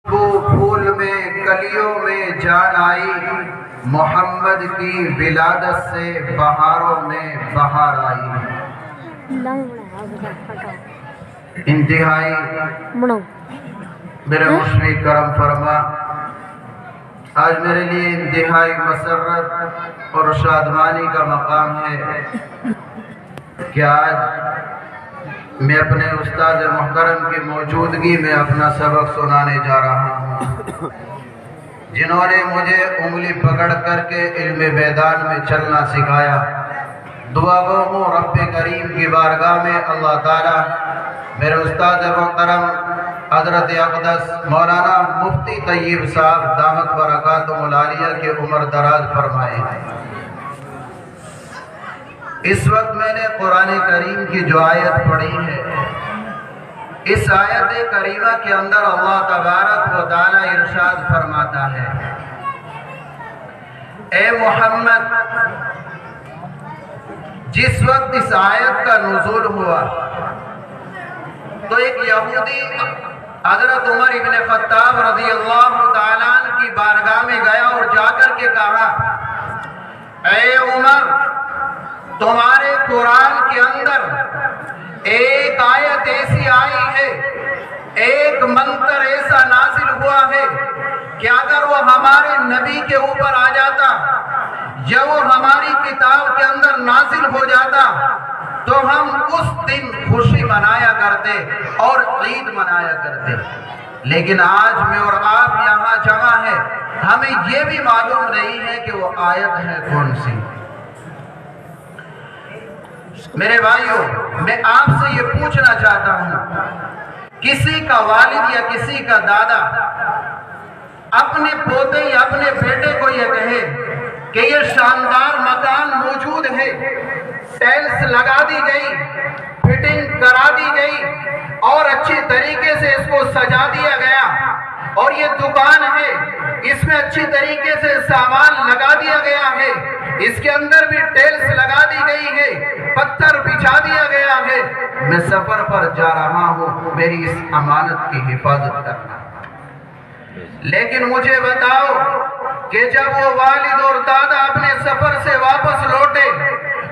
پھول میں کلیوں میں جان آئی، محمد کی ولادت سے بہاروں میں بہار آئی۔ انتہائی میرے مشفق کرم فرما، آج میرے لیے انتہائی مسرت اور شادمانی کا مقام ہے کہ آج میں اپنے استاد محترم کی موجودگی میں اپنا سبق سنانے جا رہا ہوں، جنہوں نے مجھے انگلی پکڑ کر کے علم میدان میں چلنا سکھایا۔ دعا گو ہوں رب کریم کی بارگاہ میں اللہ تعالیٰ میرے استاد محترم حضرت اقدس مولانا مفتی طیب صاحب دامت برکاتہم العالیہ کی عمر دراز فرمائے۔ اس وقت میں نے قرآن کریم کی جو آیت پڑھی ہے، اس آیت کریمہ کے اندر اللہ تبارک و تعالی ارشاد فرماتا ہے، اے محمد، جس وقت اس آیت کا نزول ہوا تو ایک یہودی حضرت عمر ابن خطاب رضی اللہ تعالیٰ عنہ کی بارگاہ میں گیا اور جا کر کے کہا، اے عمر، تمہارے قرآن کے اندر ایک آیت ایسی آئی ہے، ایک منتر ایسا نازل ہوا ہے کہ اگر وہ ہمارے نبی کے اوپر آ جاتا یا وہ ہماری کتاب کے اندر نازل ہو جاتا تو ہم اس دن خوشی منایا کرتے اور عید منایا کرتے، لیکن آج میں اور آپ یہاں جمع ہیں، ہمیں یہ بھی معلوم نہیں ہے کہ وہ آیت ہے کون سی۔ میرے بھائیوں، میں آپ سے یہ پوچھنا چاہتا ہوں، کسی کا والد یا کسی کا دادا اپنے پوتے یا اپنے بیٹے کو یہ کہے کہ یہ شاندار مکان موجود ہے، ٹائلز لگا دی گئی، فٹنگ کرا دی گئی اور اچھی طریقے سے اس کو سجا دیا گیا، اور یہ دکان ہے، اس میں اچھی طریقے سے سامان لگا دیا گیا ہے، اس کے اندر بھی ٹائلز لگا دی گئی ہے، پتھر بچھا دیا گیا ہے، میں سفر پر جا رہا ہوں، میری اس امانت کی حفاظت کرنا۔ لیکن مجھے بتاؤ کہ جب وہ والد اور دادا اپنے سفر سے واپس لوٹے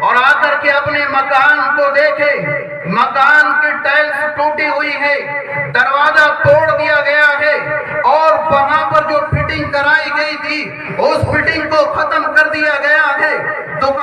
اور آ کر کے اپنے مکان کو دیکھے، مکان کی ٹائلز ٹوٹی ہوئی ہے، دروازہ توڑ دیا گیا ہے، اور وہاں پر جو فٹنگ کرائی گئی تھی اس فٹنگ کو ختم کر دیا گیا ہے،